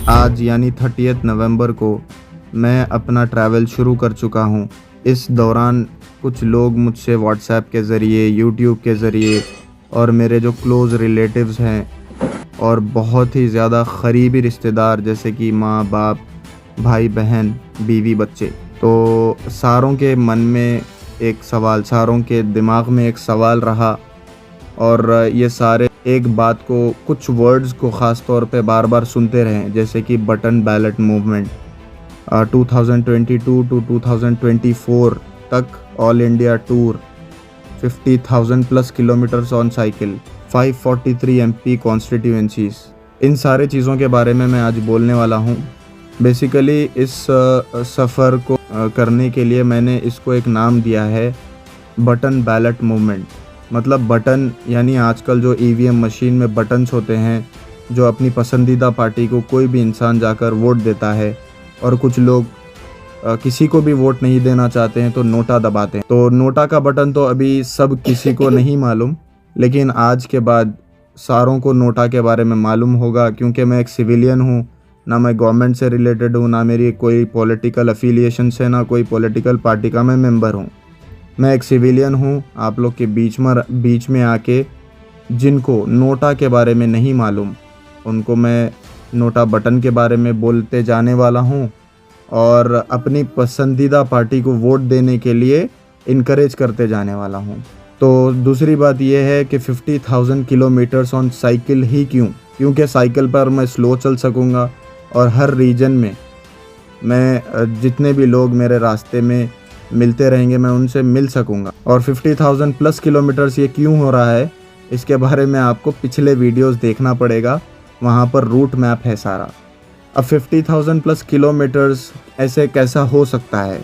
आज यानी 30 नवंबर को मैं अपना ट्रैवल शुरू कर चुका हूँ। इस दौरान कुछ लोग मुझसे व्हाट्सएप के ज़रिए, यूट्यूब के ज़रिए और मेरे जो क्लोज़ रिलेटिव्स हैं और बहुत ही ज़्यादा क़रीबी रिश्तेदार जैसे कि माँ बाप, भाई बहन, बीवी बच्चे, तो सारों के मन में एक सवाल, सारों के दिमाग में एक सवाल रहा और ये सारे एक बात को, कुछ वर्ड्स को ख़ास तौर पे बार बार सुनते रहे, जैसे कि बटन बैलेट मूवमेंट। 2022 टू 2024 तक all India tour, 50,000 plus kilometers on cycle, 543 MP constituencies, इन सारे चीज़ों के बारे में मैं आज बोलने वाला हूँ। बेसिकली इस सफ़र को करने के लिए मैंने इसको एक नाम दिया है बटन बैलेट मूवमेंट। मतलब बटन यानी आजकल जो ईवीएम मशीन में बटन्स होते हैं, जो अपनी पसंदीदा पार्टी को कोई भी इंसान जाकर वोट देता है, और कुछ लोग किसी को भी वोट नहीं देना चाहते हैं तो नोटा दबाते हैं। तो नोटा का बटन तो अभी सब किसी को नहीं मालूम, लेकिन आज के बाद सारों को नोटा के बारे में मालूम होगा, क्योंकि मैं एक सिविलियन हूँ, ना मैं गवर्नमेंट से रिलेटेड हूँ, ना मेरी कोई पॉलिटिकल अफिलिएशन से, ना कोई पॉलिटिकल पार्टी का मैं मेंबर हूँ। मैं एक सिविलियन हूँ, आप लोग के बीच में आके जिनको नोटा के बारे में नहीं मालूम, उनको मैं नोटा बटन के बारे में बोलते जाने वाला हूँ और अपनी पसंदीदा पार्टी को वोट देने के लिए इनकरेज करते जाने वाला हूँ। तो दूसरी बात यह है कि 50,000 किलोमीटर्स ऑन साइकिल ही क्यों? क्योंकि साइकिल पर मैं स्लो चल सकूँगा और हर रीजन में मैं जितने भी लोग मेरे रास्ते में मिलते रहेंगे मैं उनसे मिल सकूँगा। और 50,000 प्लस किलोमीटर्स ये क्यों हो रहा है, इसके बारे में आपको पिछले वीडियोस देखना पड़ेगा, वहाँ पर रूट मैप है सारा। अब 50,000 प्लस किलोमीटर्स ऐसे कैसा हो सकता है,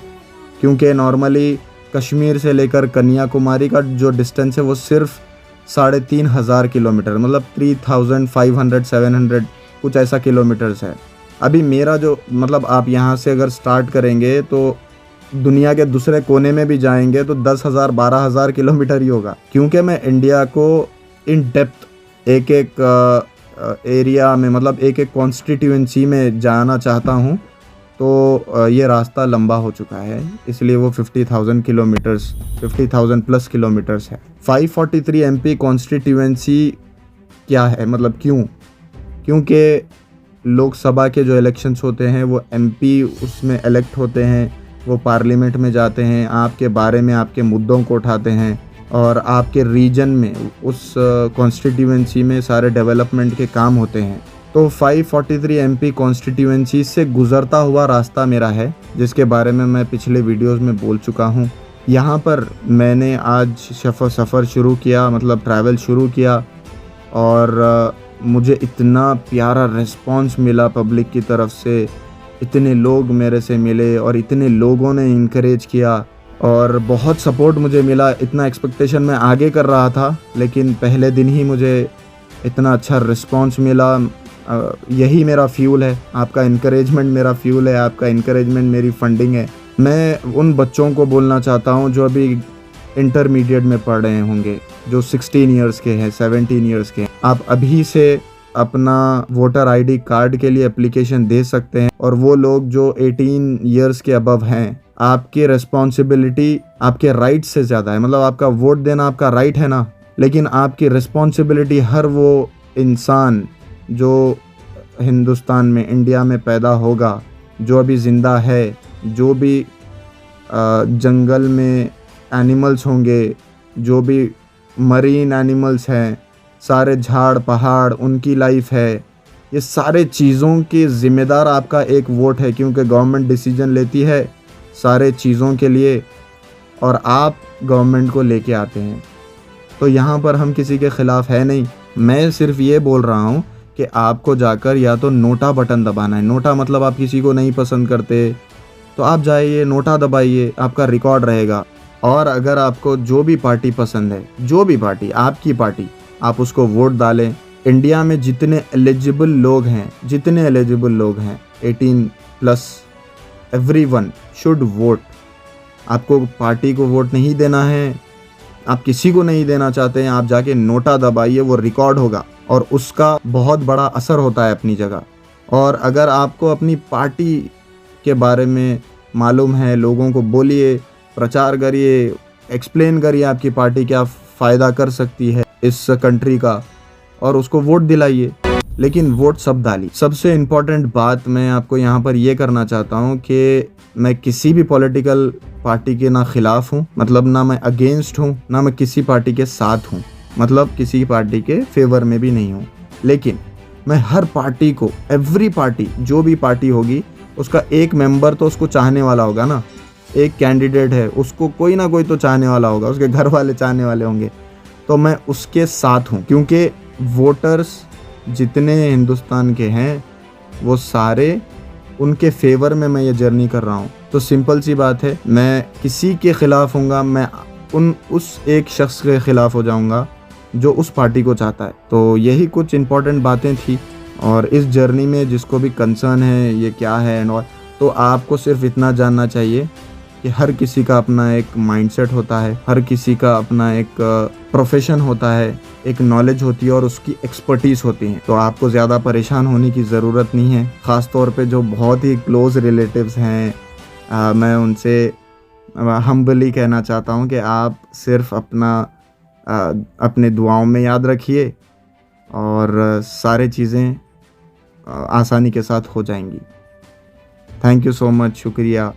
क्योंकि नॉर्मली कश्मीर से लेकर कन्याकुमारी का जो डिस्टेंस है वो सिर्फ 3,500 किलोमीटर, मतलब 3,500-700 कुछ ऐसा किलोमीटर्स है। अभी मेरा जो मतलब आप यहाँ से अगर स्टार्ट करेंगे तो दुनिया के दूसरे कोने में भी जाएंगे तो 10,000 12,000 किलोमीटर ही होगा, क्योंकि मैं इंडिया को इन डेप्थ एक एक एरिया में, मतलब एक एक कॉन्स्टिट्यूएंसी में जाना चाहता हूँ। तो ये रास्ता लंबा हो चुका है, इसलिए वो 50,000 किलोमीटर्स, 50,000 प्लस किलोमीटर्स है। 543 एमपी कॉन्स्टिट्यूएंसी क्या है, मतलब क्यों? क्योंकि लोकसभा के जो इलेक्शंस होते हैं वो एमपी उसमें इलेक्ट होते हैं, वो पार्लियामेंट में जाते हैं, आपके बारे में, आपके मुद्दों को उठाते हैं और आपके रीजन में, उस कॉन्स्टिट्यूएंसी में सारे डेवलपमेंट के काम होते हैं। तो 543 एमपी कॉन्स्टिट्यूएंसी से गुज़रता हुआ रास्ता मेरा है, जिसके बारे में मैं पिछले वीडियोस में बोल चुका हूँ। यहाँ पर मैंने आज सफ़र शुरू किया, मतलब ट्रैवल शुरू किया, और मुझे इतना प्यारा रिस्पांस मिला पब्लिक की तरफ से, इतने लोग मेरे से मिले और इतने लोगों ने इनकरेज किया और बहुत सपोर्ट मुझे मिला। इतना एक्सपेक्टेशन मैं आगे कर रहा था, लेकिन पहले दिन ही मुझे इतना अच्छा रिस्पांस मिला। यही मेरा फ्यूल है, आपका इनकरेजमेंट मेरा फ्यूल है, आपका इनकरेजमेंट मेरी फंडिंग है। मैं उन बच्चों को बोलना चाहता हूँ जो अभी इंटरमीडिएट में पढ़ रहे होंगे, जो 16 ईयर्स के हैं, 17 ईयर्स के हैं, आप अभी से अपना वोटर आईडी कार्ड के लिए एप्लीकेशन दे सकते हैं। और वो लोग जो 18 ईयर्स के अबव हैं, आपकी रिस्पॉन्सिबिलिटी आपके राइट से ज़्यादा है। मतलब आपका वोट देना आपका राइट है ना, लेकिन आपकी रिस्पॉन्सिबिलिटी हर वो इंसान जो हिंदुस्तान में, इंडिया में पैदा होगा, जो अभी ज़िंदा है, जो भी जंगल में एनिमल्स होंगे, जो भी मरीन एनिमल्स हैं, सारे झाड़ पहाड़, उनकी लाइफ है, ये सारे चीज़ों की ज़िम्मेदार आपका एक वोट है, क्योंकि गवर्नमेंट डिसीजन लेती है सारे चीज़ों के लिए और आप गवर्नमेंट को लेके आते हैं। तो यहाँ पर हम किसी के ख़िलाफ़ है नहीं, मैं सिर्फ ये बोल रहा हूँ कि आपको जाकर या तो नोटा बटन दबाना है। नोटा मतलब आप किसी को नहीं पसंद करते तो आप जाइए, नोटा दबाइए, आपका रिकॉर्ड रहेगा। और अगर आपको जो भी पार्टी पसंद है, जो भी पार्टी, आपकी पार्टी, आप उसको वोट डालें। इंडिया में जितने एलिजिबल लोग हैं, 18 प्लस, एवरीवन शुड वोट। आपको पार्टी को वोट नहीं देना है, आप किसी को नहीं देना चाहते हैं, आप जाके नोटा दबाइए, वो रिकॉर्ड होगा और उसका बहुत बड़ा असर होता है अपनी जगह। और अगर आपको अपनी पार्टी के बारे में मालूम है, लोगों को बोलिए, प्रचार करिए, एक्सप्लेन करिए आपकी पार्टी क्या फ़ायदा कर सकती है इस कंट्री का, और उसको वोट दिलाइए। लेकिन वोट सब डालिए। सबसे इम्पोर्टेंट बात मैं आपको यहाँ पर ये करना चाहता हूँ कि मैं किसी भी पॉलिटिकल पार्टी के ना खिलाफ हूँ, मतलब ना मैं अगेंस्ट हूँ, ना मैं किसी पार्टी के साथ हूँ, मतलब किसी पार्टी के फेवर में भी नहीं हूँ। लेकिन मैं हर पार्टी को, एवरी पार्टी, जो भी पार्टी होगी उसका एक मेंबर तो उसको चाहने वाला होगा ना। एक कैंडिडेट है, उसको कोई ना कोई तो चाहने वाला होगा, उसके घर वाले चाहने वाले होंगे, तो मैं उसके साथ हूँ। क्योंकि वोटर्स जितने हिंदुस्तान के हैं वो सारे उनके फेवर में मैं ये जर्नी कर रहा हूँ। तो सिंपल सी बात है, मैं किसी के ख़िलाफ़ होऊंगा, मैं उस एक शख्स के ख़िलाफ़ हो जाऊंगा जो उस पार्टी को चाहता है। तो यही कुछ इम्पोर्टेंट बातें थी। और इस जर्नी में जिसको भी कंसर्न है ये क्या है एंड ऑल, तो आपको सिर्फ इतना जानना चाहिए कि हर किसी का अपना एक माइंडसेट होता है, हर किसी का अपना एक प्रोफेशन होता है, एक नॉलेज होती है और उसकी एक्सपर्टीज़ होती है। तो आपको ज़्यादा परेशान होने की ज़रूरत नहीं है। ख़ास तौर पे जो बहुत ही क्लोज़ रिलेटिव्स हैं, मैं उनसे हम्बली कहना चाहता हूँ कि आप सिर्फ अपने दुआओं में याद रखिए और सारी चीज़ें आसानी के साथ हो जाएंगी। थैंक यू सो मच, शुक्रिया।